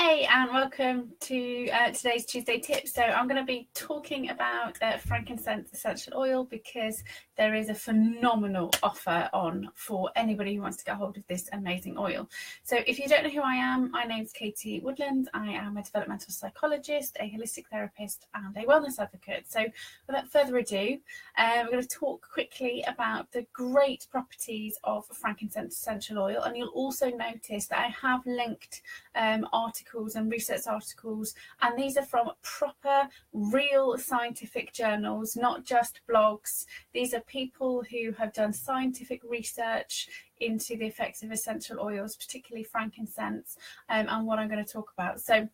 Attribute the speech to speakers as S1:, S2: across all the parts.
S1: Hey, and welcome to today's Tuesday tip. So I'm going to be talking about frankincense essential oil because there is a phenomenal offer on for anybody who wants to get hold of this amazing oil. So if you don't know who I am, my name's Katie Woodland. I am a developmental psychologist, a holistic therapist and a wellness advocate. So without further ado, we're going to talk quickly about the great properties of frankincense essential oil. And you'll also notice that I have linked articles and research articles, and these are from proper real scientific journals, not just blogs. These are people who have done scientific research into the effects of essential oils, particularly frankincense, and what I'm going to talk about. So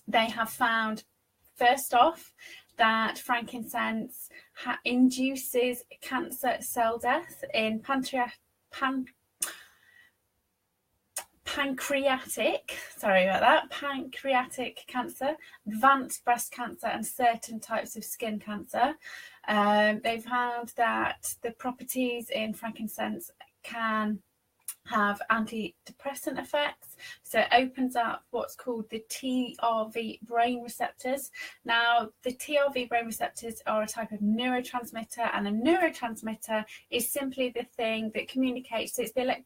S1: they have found, first off, that frankincense induces cancer cell death in pancreatic cancer, advanced breast cancer, and certain types of skin cancer. They've found that the properties in frankincense can have antidepressant effects, so it opens up what's called the TRV brain receptors. Now, the TRV brain receptors are a type of neurotransmitter, and a neurotransmitter is simply the thing that communicates. So it's the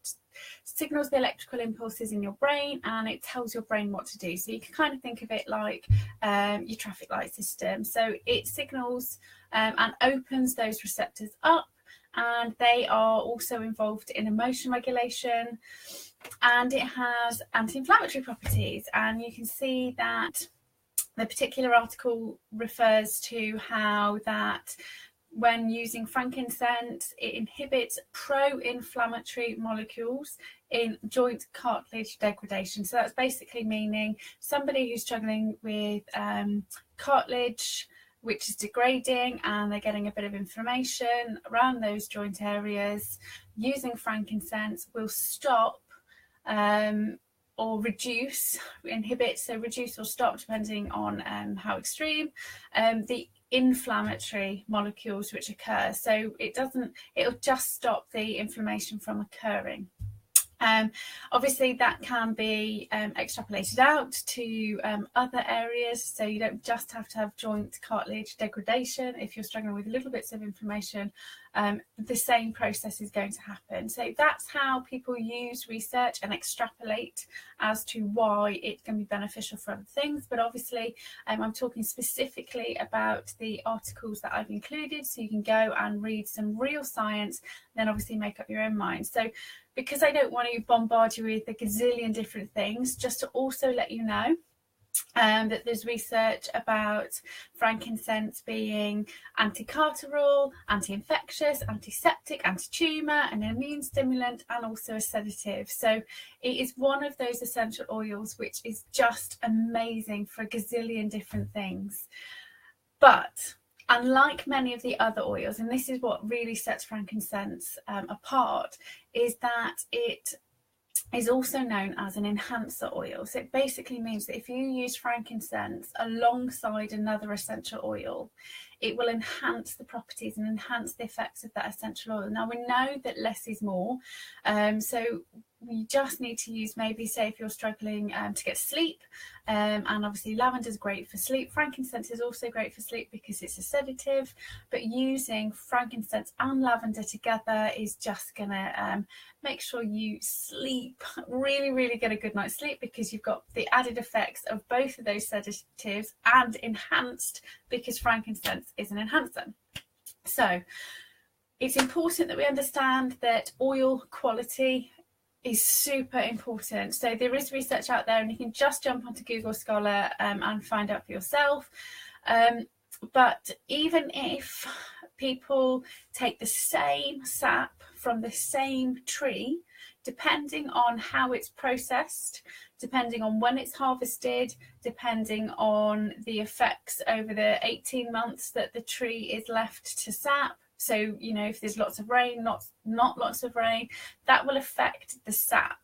S1: signals the electrical impulses in your brain, and it tells your brain what to do. So you can kind of think of it like your traffic light system. So it signals and opens those receptors up, and they are also involved in emotion regulation, and it has anti-inflammatory properties. And you can see that the particular article refers to how that when using frankincense, it inhibits pro-inflammatory molecules in joint cartilage degradation. So that's basically meaning somebody who's struggling with cartilage which is degrading, and they're getting a bit of inflammation around those joint areas, using frankincense will stop or reduce, reduce or stop, depending on how extreme, the inflammatory molecules which occur. So it'll just stop the inflammation from occurring. Obviously that can be extrapolated out to other areas, so you don't just have to have joint cartilage degradation. If you're struggling with little bits of inflammation, the same process is going to happen. So that's how people use research and extrapolate as to why it can be beneficial for other things. But obviously I'm talking specifically about the articles that I've included, so you can go and read some real science, then obviously make up your own mind. So because I don't want to bombard you with a gazillion different things, just to also let you know that there's research about frankincense being anti-carceral, anti-infectious, antiseptic, anti-tumour, an immune stimulant, and also a sedative. So it is one of those essential oils which is just amazing for a gazillion different things. But unlike many of the other oils, and this is what really sets frankincense apart, is that it is also known as an enhancer oil. So it basically means that if you use frankincense alongside another essential oil, it will enhance the properties and enhance the effects of that essential oil. Now, we know that less is more, so you just need to use, maybe say if you're struggling to get sleep, and obviously lavender is great for sleep. Frankincense is also great for sleep because it's a sedative, but using frankincense and lavender together is just gonna make sure you sleep really get a good night's sleep, because you've got the added effects of both of those sedatives and enhanced because frankincense is an enhancer. So it's important that we understand that oil quality is super important. So there is research out there, and you can just jump onto Google Scholar and find out for yourself. But even if people take the same sap from the same tree, depending on how it's processed, depending on when it's harvested, depending on the effects over the 18 months that the tree is left to sap, so, you know, if there's lots of rain, not lots of rain, that will affect the sap.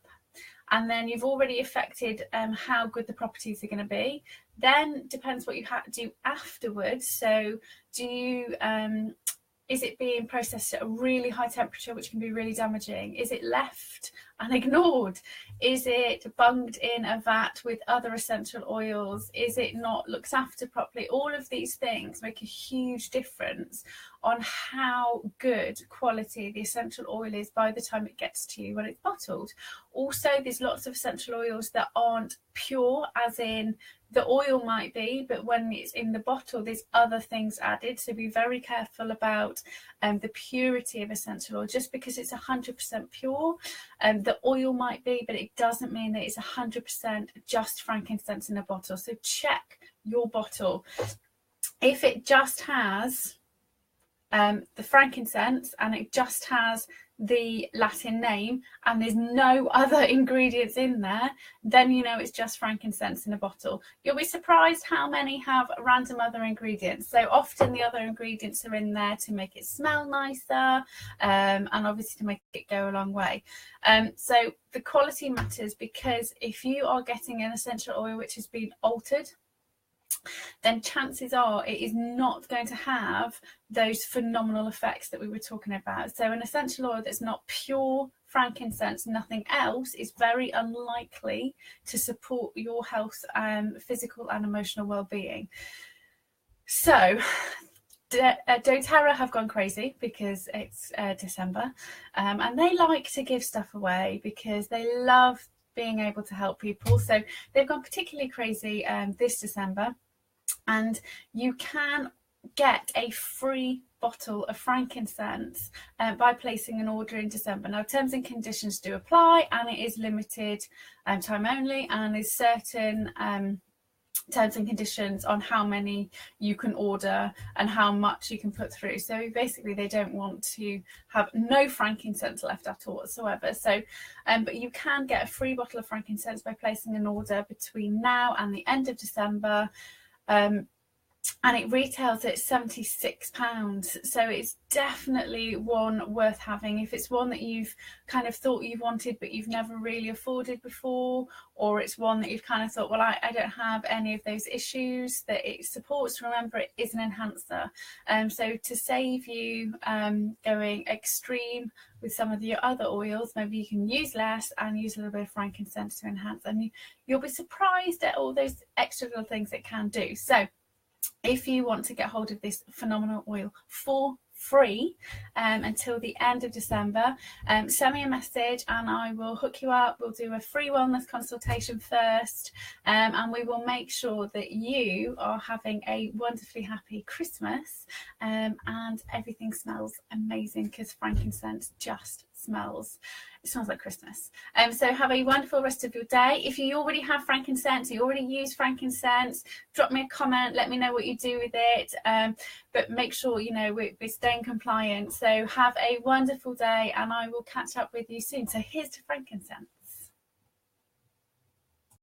S1: And then you've already affected how good the properties are going to be. Then depends what you have to do afterwards. So do you is it being processed at a really high temperature, which can be really damaging? Is it left and ignored? Is it bunged in a vat with other essential oils? Is it not looked after properly? All of these things make a huge difference on how good quality the essential oil is by the time it gets to you when it's bottled. Also, there's lots of essential oils that aren't pure, as in the oil might be, but when it's in the bottle, there's other things added. So be very careful about the purity of essential oil. Just because it's 100% pure, the oil might be, but it doesn't mean that it's 100% just frankincense in a bottle. So check your bottle. If it just has the frankincense and it just has the Latin name and there's no other ingredients in there, then you know it's just frankincense in a bottle. You'll be surprised how many have random other ingredients. So often the other ingredients are in there to make it smell nicer, and obviously to make it go a long way. So the quality matters, because if you are getting an essential oil which has been altered, then chances are it is not going to have those phenomenal effects that we were talking about. So an essential oil that's not pure frankincense, nothing else, is very unlikely to support your health, physical and emotional well-being. So doTERRA have gone crazy because it's December, and they like to give stuff away because they love being able to help people. So they've gone particularly crazy this December, and you can get a free bottle of frankincense by placing an order in December. Now, terms and conditions do apply, and it is limited time only, and there's certain terms and conditions on how many you can order and how much you can put through. So basically they don't want to have no frankincense left at all whatsoever. So but you can get a free bottle of frankincense by placing an order between now and the end of December, and it retails at £76. So it's definitely one worth having if it's one that you've kind of thought you wanted but you've never really afforded before, or it's one that you've kind of thought, well, I don't have any of those issues that it supports. Remember, it is an enhancer. So to save you going extreme with some of your other oils, maybe you can use less and use a little bit of frankincense to enhance, and you'll be surprised at all those extra little things it can do. So if you want to get hold of this phenomenal oil for free until the end of December, send me a message and I will hook you up. We'll do a free wellness consultation first, and we will make sure that you are having a wonderfully happy Christmas, and everything smells amazing, because frankincense just smells like Christmas. So have a wonderful rest of your day. If you already have frankincense, you already use frankincense, drop me a comment, let me know what you do with it, but make sure you know we're staying compliant. So have a wonderful day, and I will catch up with you soon. So here's to frankincense.